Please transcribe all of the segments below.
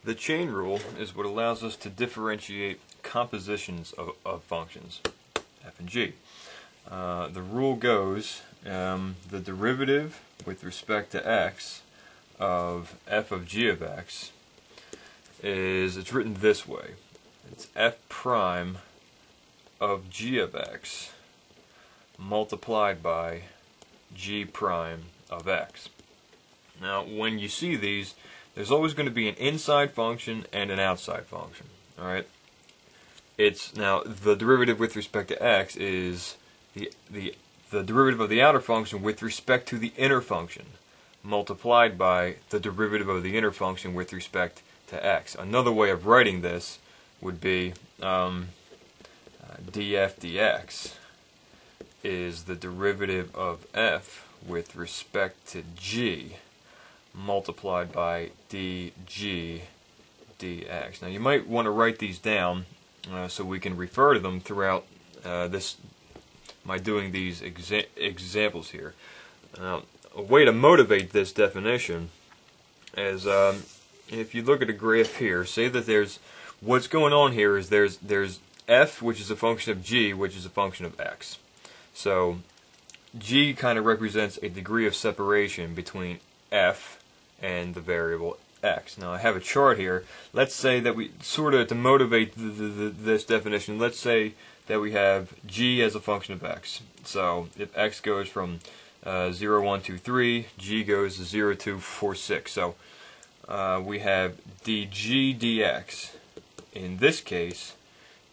The chain rule is what allows us to differentiate compositions of functions, f and g. The rule goes, the derivative with respect to x of f of g of x it's written this way. It's f prime of g of x multiplied by g prime of x. Now, when you see these, there's always going to be an inside function and an outside function. All right. It's now the derivative with respect to x is the derivative of the outer function with respect to the inner function multiplied by the derivative of the inner function with respect to x. Another way of writing this would be df dx is the derivative of f with respect to g multiplied by dg dx. Now you might want to write these down so we can refer to them throughout my doing these examples here. A way to motivate this definition is if you look at a graph here, say that there's what's going on here is there's f, which is a function of g, which is a function of x. So g kind of represents a degree of separation between f and the variable x. Now I have a chart here. Let's say that we sort of, to motivate this definition, let's say that we have g as a function of x. So if x goes from 0, 1, 2, 3, g goes to 0, 2, 4, 6. So we have dg dx in this case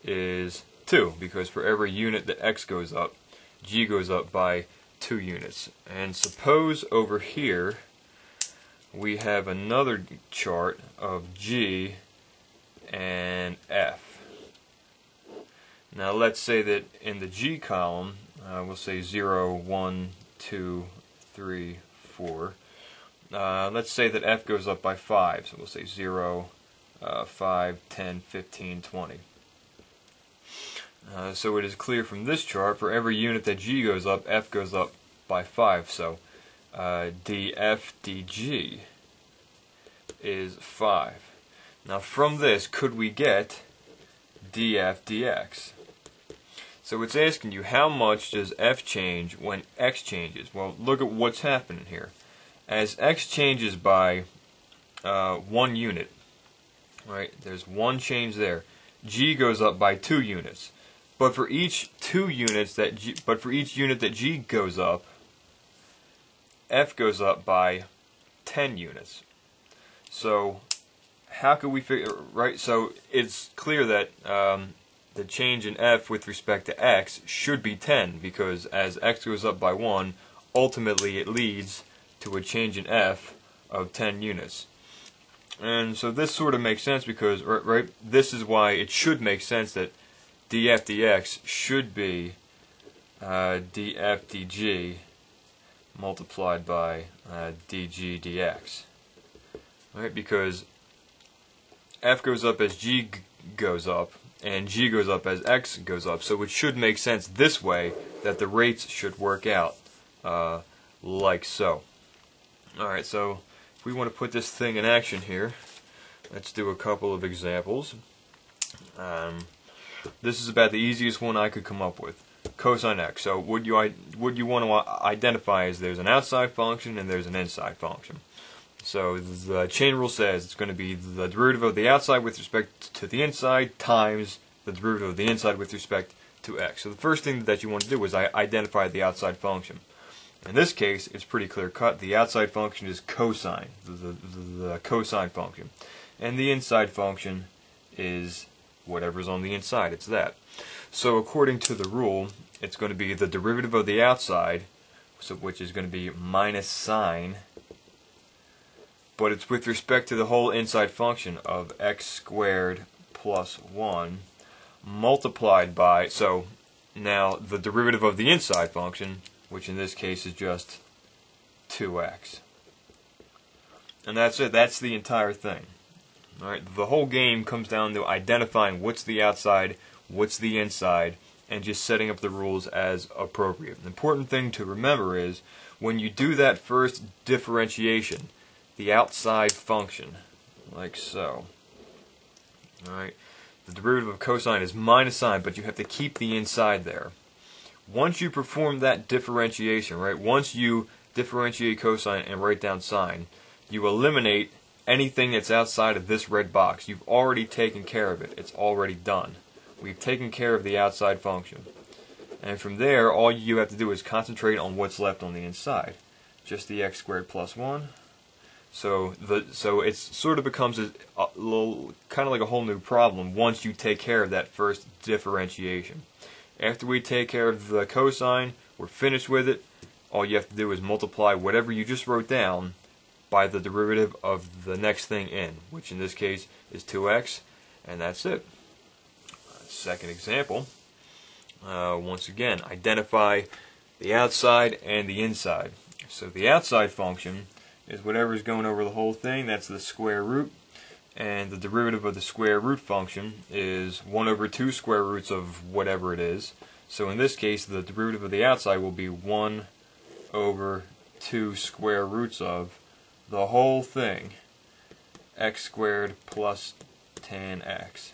is 2, because for every unit that x goes up, g goes up by 2 units. And suppose over here we have another chart of g and f. Now let's say that in the g column, we'll say 0, 1, 2, 3, 4. Let's say that f goes up by 5, so we'll say 0, 5, 10, 15, 20. So it is clear from this chart, for every unit that g goes up, f goes up by 5. So df dg is 5. Now from this, could we get df dx? So it's asking you, how much does f change when x changes? Well, look at what's happening here. As x changes by 1 unit, right? There's one change there. G goes up by 2 units. But for each unit that g goes up, f goes up by 10 units. So how could we figure, right? So it's clear that the change in f with respect to x should be 10, because as x goes up by 1, ultimately it leads to a change in f of 10 units. And so this sort of makes sense because, right, this is why it should make sense that df dx should be df dg multiplied by dg dx. Right, because f goes up as g goes up, and g goes up as x goes up. So it should make sense this way, that the rates should work out like so. Alright, so if we want to put this thing in action here, let's do a couple of examples. This is about the easiest one I could come up with. Cosine x. So what you want to identify is there's an outside function and there's an inside function. So the chain rule says it's going to be the derivative of the outside with respect to the inside times the derivative of the inside with respect to x. So the first thing that you want to do is identify the outside function. In this case, it's pretty clear cut. The outside function is cosine, the cosine function. And the inside function is whatever's on the inside. It's that. So according to the rule, it's going to be the derivative of the outside, so which is going to be minus sine, but it's with respect to the whole inside function of x squared plus 1 multiplied by, so now the derivative of the inside function, which in this case is just 2x. And that's it. That's the entire thing. Alright, the whole game comes down to identifying what's the outside, what's the inside, and just setting up the rules as appropriate. The important thing to remember is, when you do that first differentiation, the outside function, like so, Alright, the derivative of cosine is minus sine, but you have to keep the inside there. Once you perform that differentiation, right, once you differentiate cosine and write down sine, you eliminate anything that's outside of this red box. You've already taken care of it. It's already done. We've taken care of the outside function. And from there, all you have to do is concentrate on what's left on the inside. Just the x squared plus 1. So it sort of becomes a little, kind of like a whole new problem once you take care of that first differentiation. After we take care of the cosine, we're finished with it. All you have to do is multiply whatever you just wrote down by the derivative of the next thing in, which in this case is 2x, and that's it. Second example, once again, identify the outside and the inside. So the outside function is whatever is going over the whole thing, that's the square root, and the derivative of the square root function is 1 over 2 square roots of whatever it is. So in this case, the derivative of the outside will be 1 over 2 square roots of the whole thing, x squared plus tan x.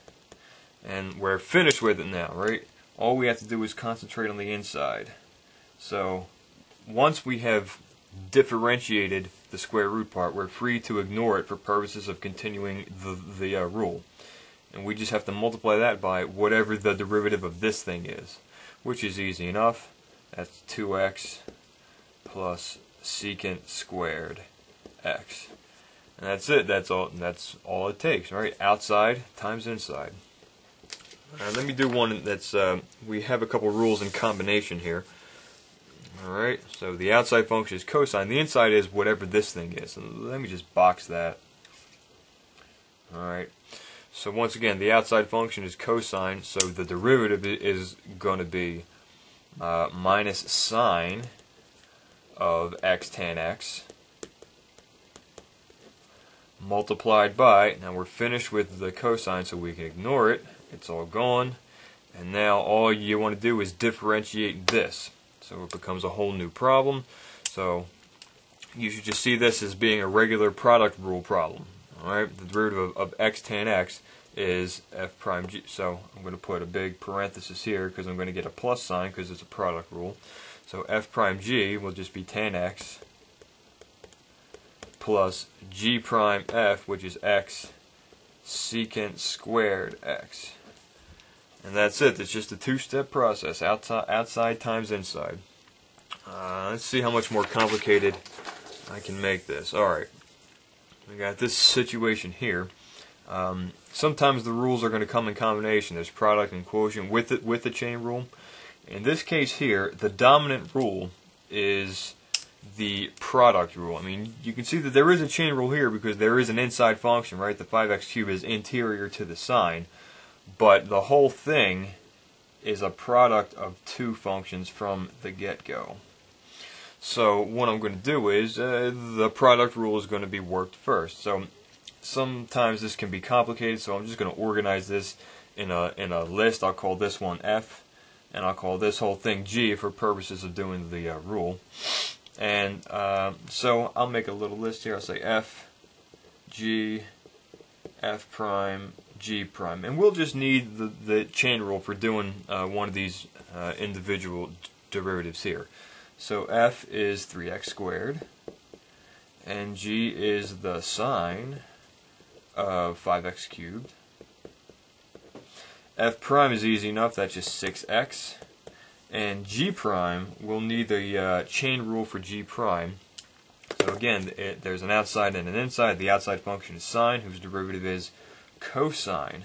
And we're finished with it now, right? All we have to do is concentrate on the inside. So once we have differentiated the square root part, we're free to ignore it for purposes of continuing the rule. And we just have to multiply that by whatever the derivative of this thing is, which is easy enough. That's 2x plus secant squared x. And that's it. That's all it takes, right? Outside times inside. Let me do one that's, we have a couple rules in combination here. Alright, so the outside function is cosine. The inside is whatever this thing is. So let me just box that. Alright, so once again, the outside function is cosine, so the derivative is going to be minus sine of x tan x multiplied by, now we're finished with the cosine so we can ignore it. It's all gone. And now all you want to do is differentiate this. So it becomes a whole new problem. So you should just see this as being a regular product rule problem. Alright, the derivative of x tan x is f prime g. So I'm going to put a big parenthesis here because I'm going to get a plus sign because it's a product rule. So f prime g will just be tan x plus g prime f, which is x secant squared x. And that's it. It's just a two-step process, outside times inside. Let's see how much more complicated I can make this. Alright, we got this situation here. Sometimes the rules are going to come in combination. There's product and quotient with the chain rule. In this case here, the dominant rule is the product rule. I mean, you can see that there is a chain rule here because there is an inside function, right? The 5x cubed is interior to the sine. But the whole thing is a product of two functions from the get-go. So what I'm going to do is the product rule is going to be worked first. So sometimes this can be complicated, so I'm just going to organize this in a list. I'll call this one F, and I'll call this whole thing G for purposes of doing the rule. And so I'll make a little list here. I'll say F, G, F prime, G prime, and we'll just need the chain rule for doing one of these individual derivatives here. So F is 3x squared, and G is the sine of 5x cubed. F prime is easy enough, that's just 6x, and G prime, we'll need the chain rule for G prime. So again, there's an outside and an inside. The outside function is sine, whose derivative is cosine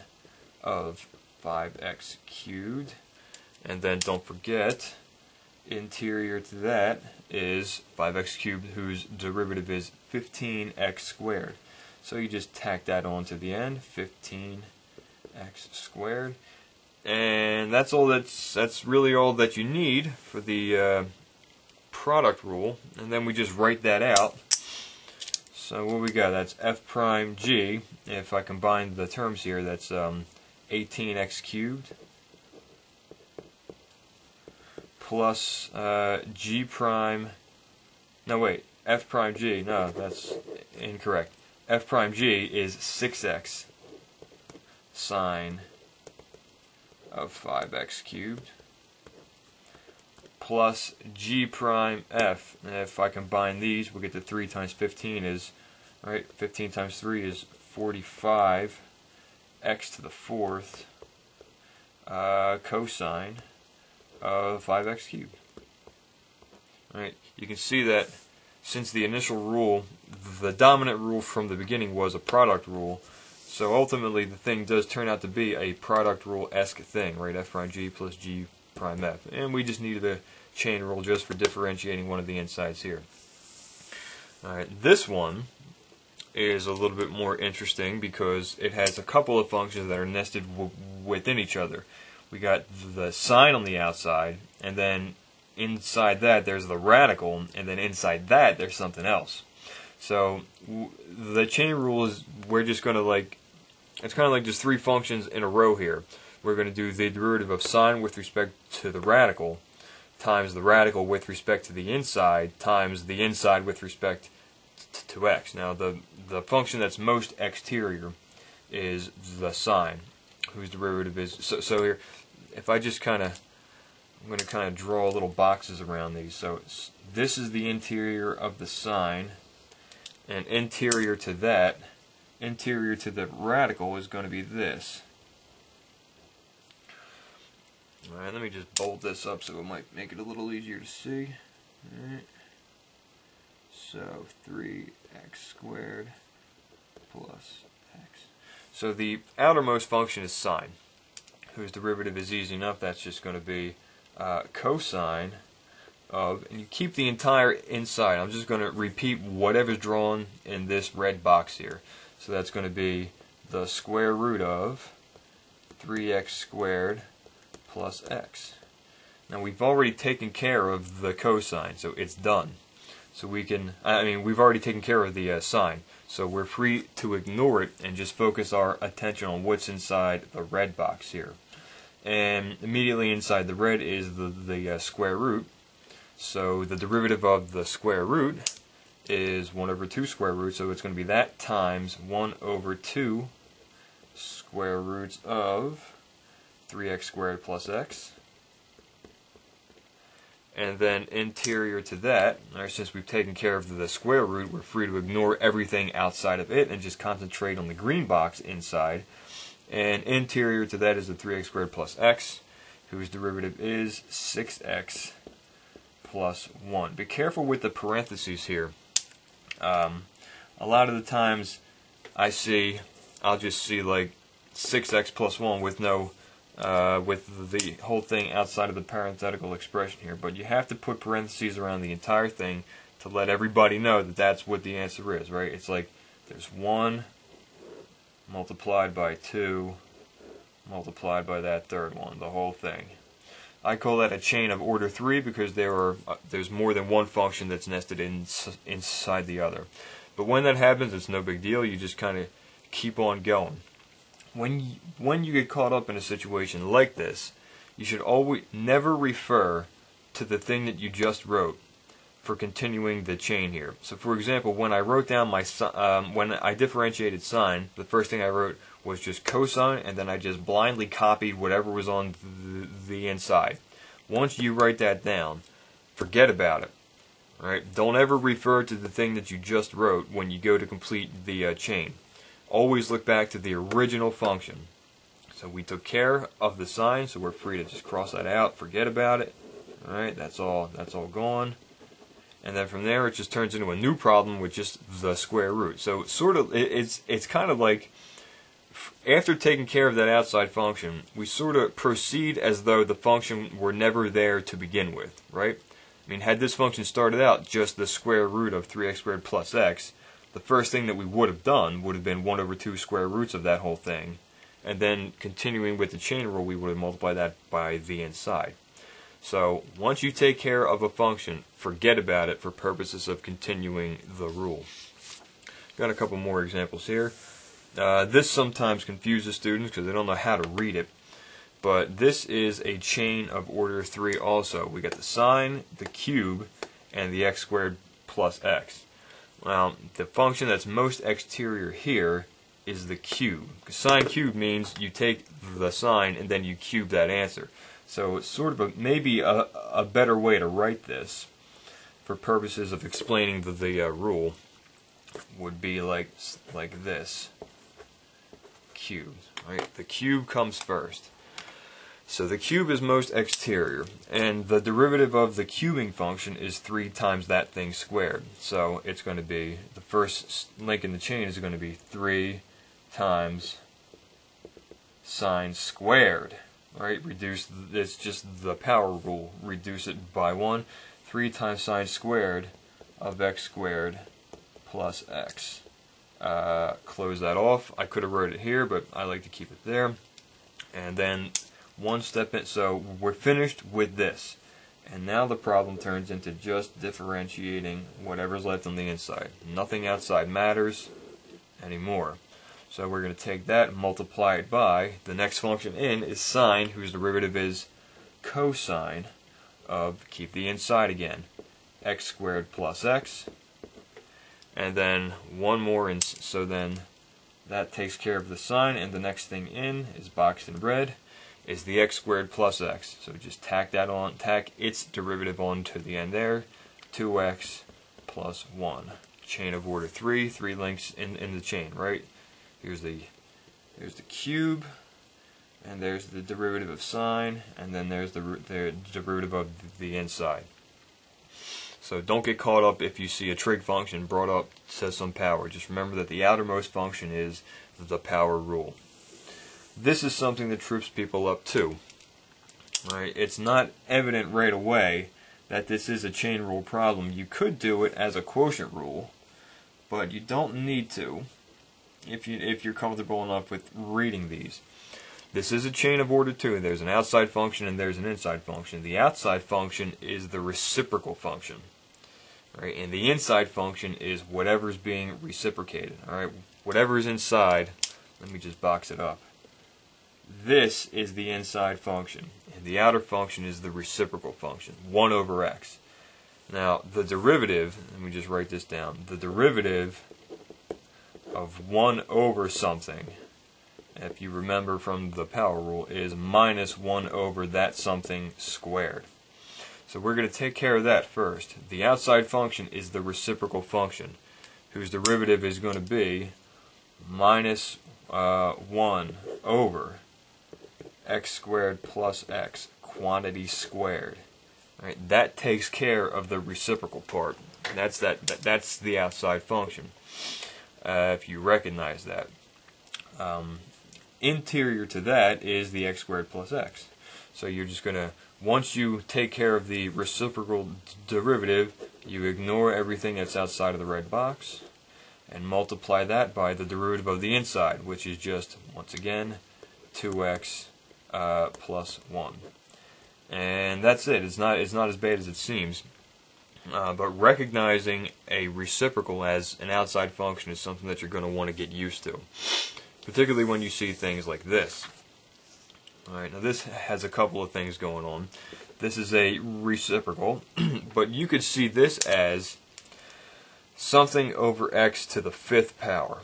of 5x cubed, and then don't forget, interior to that is 5x cubed, whose derivative is 15x squared. So you just tack that on to the end, 15x squared, and that's all. That's really all that you need for the product rule, and then we just write that out. So what we got, that's f prime g. If I combine the terms here, that's 18x cubed plus g prime, no wait, f prime g, no, that's incorrect. F prime g is 6x sine of 5x cubed plus g prime f. And if I combine these, we'll get to 3 times 15 is, right, 15 times 3 is 45 x to the fourth cosine of 5x cubed. Right, you can see that since the initial rule, the dominant rule from the beginning was a product rule, so ultimately the thing does turn out to be a product rule-esque thing, right? F prime g plus g prime f. And we just needed a chain rule just for differentiating one of the insides here. Alright, this one is a little bit more interesting because it has a couple of functions that are nested within each other. We got the sine on the outside, and then inside that there's the radical, and then inside that there's something else. So the chain rule is, we're just going to it's kind of like just three functions in a row here. We're going to do the derivative of sine with respect to the radical times the radical with respect to the inside times the inside with respect to x. Now the function that's most exterior is the sine, whose derivative is, so here, if I just I'm going to kind of draw little boxes around these. So this is the interior of the sine, and interior to that, interior to the radical is going to be this. Alright, let me just bold this up so it might make it a little easier to see. Alright. So 3x squared plus x. So the outermost function is sine, whose derivative is easy enough. That's just going to be cosine of, and you keep the entire inside. I'm just going to repeat whatever's drawn in this red box here. So that's going to be the square root of 3x squared plus x. Now we've already taken care of the cosine, so it's done. So we can, we've already taken care of the sine, so we're free to ignore it and just focus our attention on what's inside the red box here. And immediately inside the red is the square root. So the derivative of the square root is 1 over 2 square root, so it's going to be that times 1 over 2 square roots of 3x squared plus x. And then interior to that, since we've taken care of the square root, we're free to ignore everything outside of it and just concentrate on the green box inside. And interior to that is the 3x squared plus x, whose derivative is 6x plus 1. Be careful with the parentheses here. A lot of the times I'll just see like 6x plus 1 with no with the whole thing outside of the parenthetical expression here, but you have to put parentheses around the entire thing to let everybody know that that's what the answer is, right? It's like there's 1 multiplied by 2 multiplied by that third one, the whole thing. I call that a chain of order 3 because there's more than one function that's nested inside the other. But when that happens, it's no big deal. You just kind of keep on going. When you get caught up in a situation like this, you should always never refer to the thing that you just wrote for continuing the chain here. So, for example, when I wrote down when I differentiated sine, the first thing I wrote was just cosine, and then I just blindly copied whatever was on the inside. Once you write that down, forget about it. All right? Don't ever refer to the thing that you just wrote when you go to complete the chain. Always look back to the original function. So we took care of the sine, so we're free to just cross that out, forget about it. All right, that's all gone. And then from there, it just turns into a new problem with just the square root. So it's kind of like, after taking care of that outside function, we sort of proceed as though the function were never there to begin with, right? I mean, had this function started out just the square root of 3x squared plus x, the first thing that we would have done would have been 1 over 2 square roots of that whole thing. And then continuing with the chain rule, we would have multiplied that by the inside. So once you take care of a function, forget about it for purposes of continuing the rule. Got a couple more examples here. This sometimes confuses students because they don't know how to read it. But this is a chain of order 3 also. We got the sine, the cube, and the x squared plus x. Well, the function that's most exterior here is the cube. Because sine cubed means you take the sine and then you cube that answer. So it's sort of maybe a better way to write this for purposes of explaining the rule would be like this. Cube. Right? The cube comes first. So the cube is most exterior, and the derivative of the cubing function is 3 times that thing squared. So it's going to be, the first link in the chain is going to be 3 times sine squared. Right? Reduce, it's just the power rule. Reduce it by 1. 3 times sine squared of x squared plus x. Close that off. I could have wrote it here, but I like to keep it there. And then one step in, so we're finished with this. And now the problem turns into just differentiating whatever's left on the inside. Nothing outside matters anymore. So we're going to take that and multiply it by, the next function in is sine, whose derivative is cosine of, keep the inside again, x squared plus x. And then one more, and so then that takes care of the sine, and the next thing in is boxed in red, is the x squared plus x. So just tack that on, tack its derivative on to the end there, 2x plus 1. Chain of order 3 links in the chain, right? Here's the cube, and there's the derivative of sine, and then there's the derivative of the inside. So don't get caught up if you see a trig function brought up says some power. Just remember that the outermost function is the power rule. This is something that trips people up too. Right? It's not evident right away that this is a chain rule problem. You could do it as a quotient rule, but you don't need to if you're comfortable enough with reading these. This is a chain of order 2. There's an outside function and there's an inside function. The outside function is the reciprocal function. Right? And the inside function is whatever's being reciprocated. Alright, whatever is inside, let me just box it up. This is the inside function, and the outer function is the reciprocal function, 1 over x. Now, the derivative, let me just write this down, the derivative of 1 over something, if you remember from the power rule, is minus 1 over that something squared. So we're going to take care of that first. The outside function is the reciprocal function, whose derivative is going to be minus 1 over x squared plus x, quantity squared. Right? That takes care of the reciprocal part. That's the outside function, if you recognize that. Interior to that is the x squared plus x. So you're just going to, once you take care of the reciprocal derivative, you ignore everything that's outside of the red box and multiply that by the derivative of the inside, which is just, once again, 2x plus 1. And that's it. It's not as bad as it seems. But recognizing a reciprocal as an outside function is something that you're going to want to get used to, particularly when you see things like this. Alright, now this has a couple of things going on. This is a reciprocal, but you could see this as something over x to the 5th power.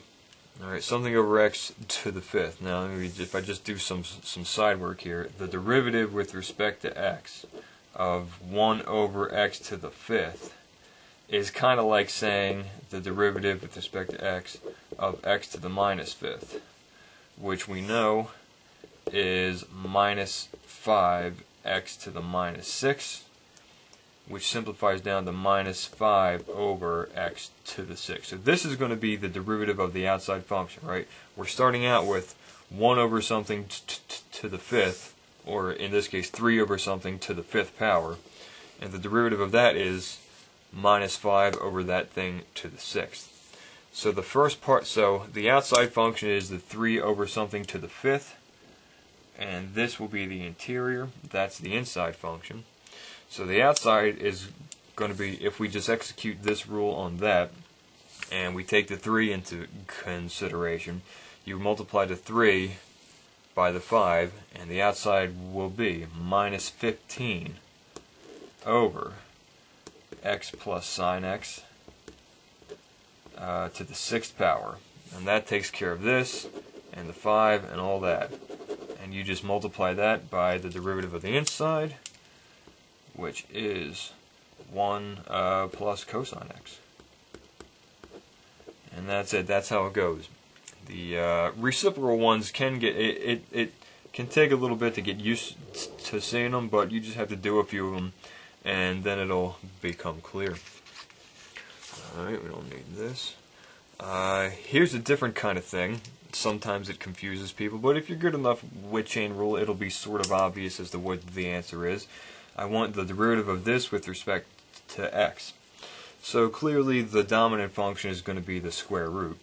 Alright, something over x to the 5th. Now, if I just do some side work here, the derivative with respect to x of 1 over x to the 5th is kind of like saying the derivative with respect to x of x to the minus 5th, which we know is minus 5x to the minus 6, which simplifies down to minus 5 over x to the 6. So this is going to be the derivative of the outside function, right? We're starting out with 1 over something to the 5th, or in this case 3 over something to the 5th power, and the derivative of that is minus 5 over that thing to the 6th. So the first part, so the outside function is the 3 over something to the 5th, and this will be the interior. That's the inside function. So the outside is going to be, if we just execute this rule on that, and we take the 3 into consideration, you multiply the 3 by the 5, and the outside will be minus 15 over x plus sine x to the 6th power. And that takes care of this, and the 5, and all that. And you just multiply that by the derivative of the inside, which is 1 plus cosine x. And that's it. That's how it goes. The reciprocal ones can get it can take a little bit to get used to seeing them, but you just have to do a few of them, and then it'll become clear. Alright, we don't need this. Here's a different kind of thing. Sometimes it confuses people, but if you're good enough with chain rule, it'll be sort of obvious as to what the answer is. I want the derivative of this with respect to x. So clearly the dominant function is going to be the square root.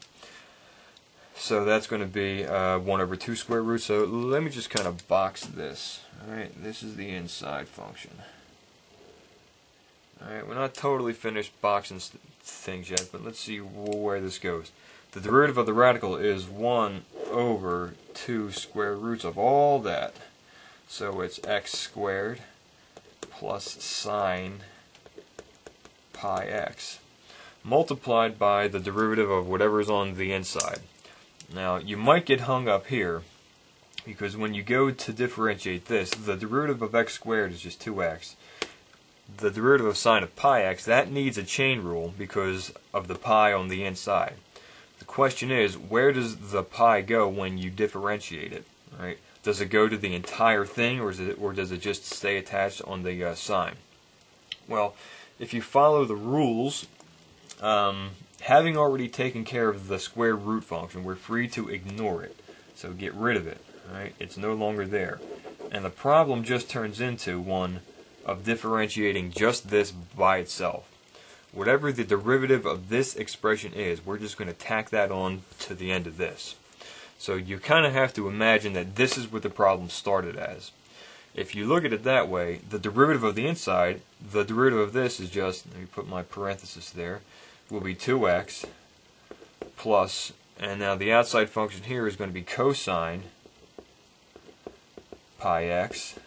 So that's going to be 1 over 2 square root. So let me just kind of box this. Alright, this is the inside function. Alright, we're not totally finished boxing things yet, but let's see where this goes. The derivative of the radical is 1 over 2 square roots of all that. So it's x squared plus sine pi x multiplied by the derivative of whatever is on the inside. Now, you might get hung up here because when you go to differentiate this, the derivative of x squared is just 2x. The derivative of sine of pi x, that needs a chain rule because of the pi on the inside. The question is, where does the pi go when you differentiate it? Right? Does it go to the entire thing, or does it just stay attached on the sine? Well, if you follow the rules, having already taken care of the square root function, we're free to ignore it. So get rid of it. Right? It's no longer there. And the problem just turns into one of differentiating just this by itself. Whatever the derivative of this expression is, we're just going to tack that on to the end of this. So you kind of have to imagine that this is what the problem started as. If you look at it that way, the derivative of the inside, the derivative of this is just, let me put my parenthesis there, will be 2x plus, and now the outside function here is going to be cosine pi x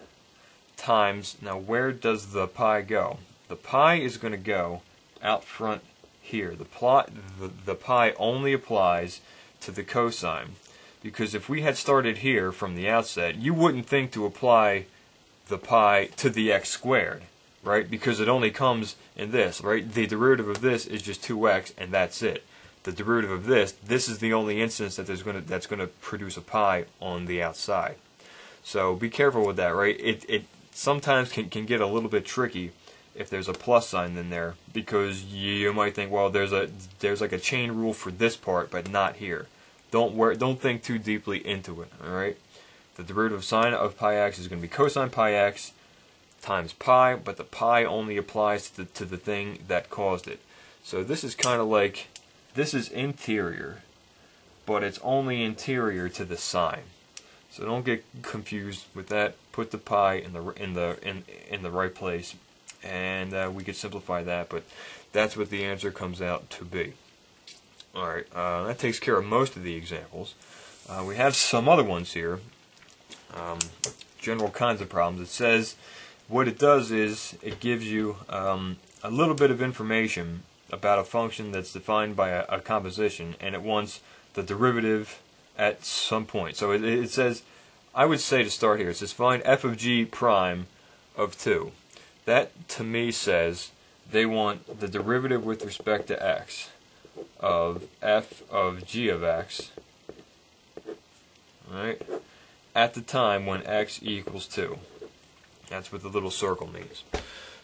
times, now where does the pi go? The pi is going to go out front here. The pi only applies to the cosine, because if we had started here from the outset, you wouldn't think to apply the pi to the x squared, right? Because it only comes in this, right? The derivative of this is just 2x, and that's it. The derivative of this is the only instance that that's going to produce a pi on the outside. So be careful with that, right? It sometimes can get a little bit tricky if there's a plus sign in there, because you might think, well, there's like a chain rule for this part, but not here. Don't think too deeply into it. All right. The derivative of sine of pi x is going to be cosine pi x times pi, but the pi only applies to the thing that caused it. So this is kind of like, this is interior, but it's only interior to the sine. So don't get confused with that. Put the pi in the right place, and we could simplify that. But that's what the answer comes out to be. All right, that takes care of most of the examples. We have some other ones here. General kinds of problems. It says what it does is it gives you a little bit of information about a function that's defined by a composition, and it wants the derivative at some point. So it says, I would say to start here, it says find f of g prime of 2. That to me says they want the derivative with respect to x of f of g of x, right, at the time when x equals 2. That's what the little circle means.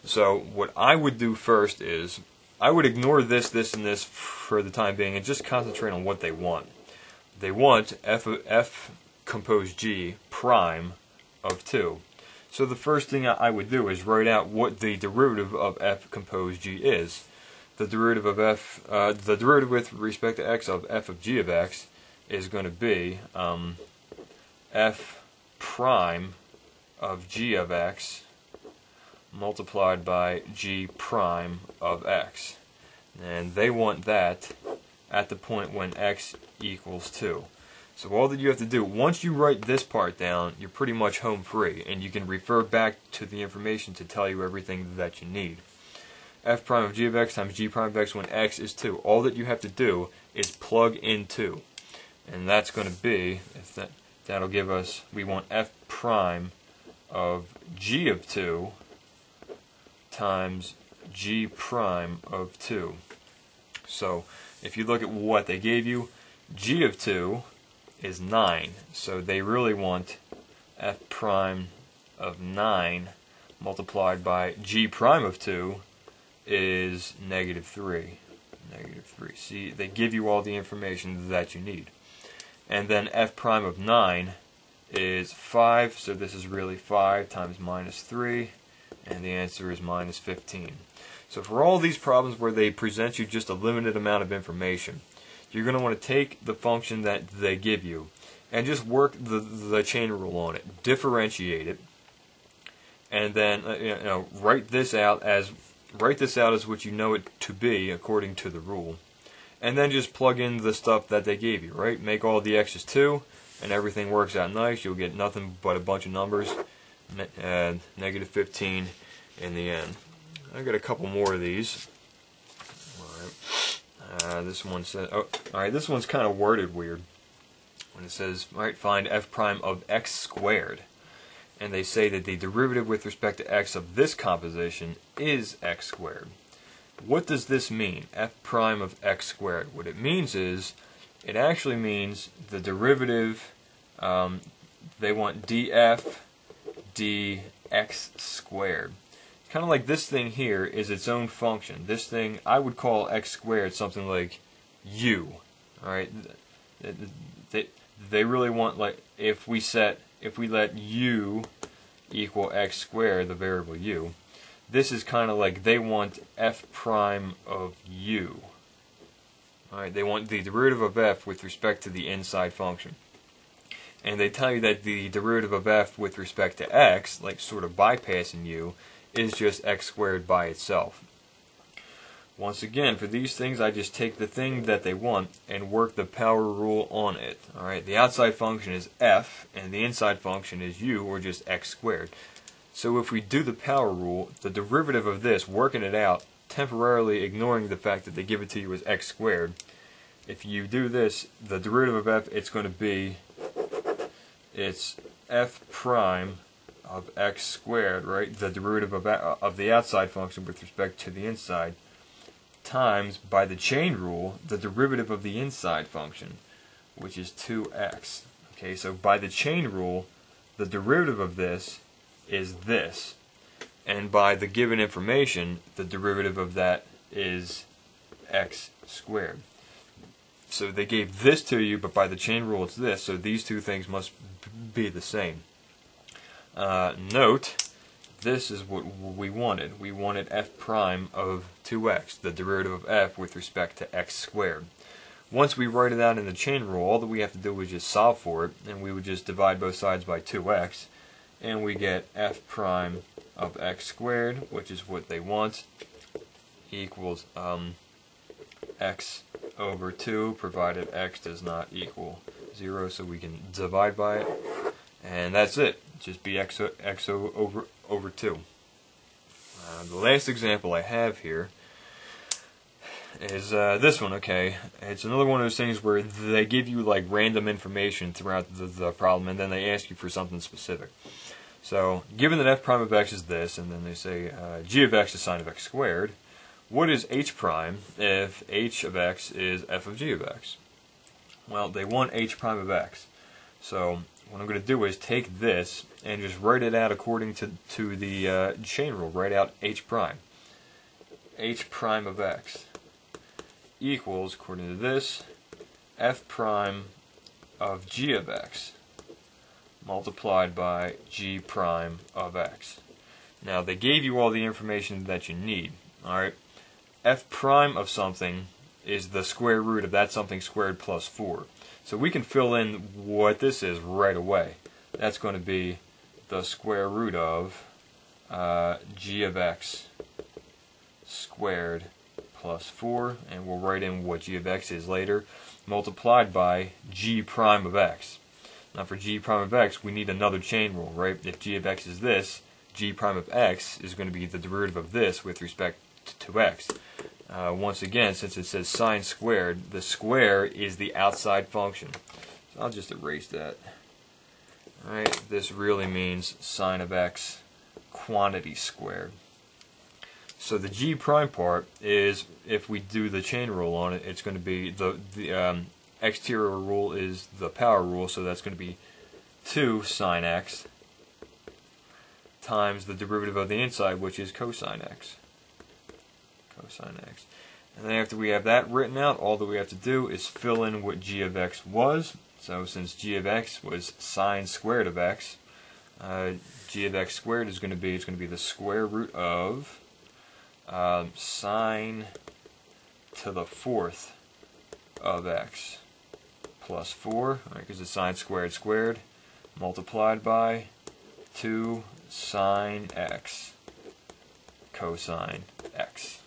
So what I would do first is I would ignore this, this, and this for the time being and just concentrate on what they want. They want f compose g prime of 2. So the first thing I would do is write out what the derivative of f compose g is. The derivative of the derivative with respect to x of f of g of x is going to be f prime of g of x multiplied by g prime of x. And they want that at the point when x equals 2. So all that you have to do, once you write this part down, you're pretty much home free, and you can refer back to the information to tell you everything that you need. f prime of g of x times g prime of x when x is 2. All that you have to do is plug in 2. And that's going to be, that'll give us, we want f prime of g of 2 times g prime of 2. So if you look at what they gave you, g of 2 is 9. So they really want f prime of 9 multiplied by g prime of 2 is negative 3. Negative 3. See, they give you all the information that you need. And then f prime of 9 is 5, so this is really 5 times minus 3, and the answer is minus 15. So for all these problems where they present you just a limited amount of information, you're going to want to take the function that they give you and just work the chain rule on it. Differentiate it, and then write this out as what you know it to be according to the rule. And then just plug in the stuff that they gave you, right? Make all the x's 2, and everything works out nice. You'll get nothing but a bunch of numbers, negative 15 in the end. I got a couple more of these. Alright. This one says, alright, this one's kind of worded weird. When it says, alright, find f prime of x squared. And they say that the derivative with respect to x of this composition is x squared. What does this mean, f prime of x squared? What it means is, it actually means the derivative, they want df dx squared. Kind of like this thing here is its own function. This thing, I would call x squared something like u. Alright, they really want, like, if we let u equal x squared, the variable u, this is kind of like they want f prime of u. Alright, they want the derivative of f with respect to the inside function. And they tell you that the derivative of f with respect to x, like sort of bypassing u, is just x squared by itself. Once again, for these things, I just take the thing that they want and work the power rule on it. Alright, the outside function is f, and the inside function is u, or just x squared. So if we do the power rule, the derivative of this, working it out, temporarily ignoring the fact that they give it to you as x squared, if you do this, the derivative of f, it's going to be, it's f prime of x squared, right? The derivative of the outside function with respect to the inside, times, by the chain rule, the derivative of the inside function, which is 2x. Okay, so by the chain rule, the derivative of this is this. And by the given information, the derivative of that is x squared. So they gave this to you, but by the chain rule it's this, so these two things must be the same. Note, this is what we wanted. We wanted f prime of 2x, the derivative of f with respect to x squared. Once we write it out in the chain rule, all that we have to do is just solve for it, and we would just divide both sides by 2x, and we get f prime of x squared, which is what they want, equals x over 2, provided x does not equal 0, so we can divide by it, and that's it. Just be x over 2. The last example I have here is this one. Okay, it's another one of those things where they give you like random information throughout the problem, and then they ask you for something specific. So, given that f prime of x is this, and then they say g of x is sine of x squared, what is h prime if h of x is f of g of x? Well, they want h prime of x. So, what I'm going to do is take this and just write it out according to the chain rule. Write out h prime. H prime of x equals, according to this, f prime of g of x multiplied by g prime of x. Now, they gave you all the information that you need. Alright, f prime of something is the square root of that something squared plus 4. So we can fill in what this is right away. That's going to be the square root of g of x squared plus 4, and we'll write in what g of x is later, multiplied by g prime of x. Now for g prime of x, we need another chain rule, right? If g of x is this, g prime of x is going to be the derivative of this with respect to x. Once again, since it says sine squared, the square is the outside function. So I'll just erase that. Alright, this really means sine of x quantity squared. So the g prime part is, if we do the chain rule on it, it's going to be the exterior rule is the power rule, so that's going to be 2 sine x times the derivative of the inside, which is cosine x. Cosine x. And then after we have that written out, all that we have to do is fill in what g of x was. So since g of x was sine squared of x, g of x squared is going to be, the square root of sine to the 4th of x plus 4, because it's sine squared squared, multiplied by 2 sine x cosine x.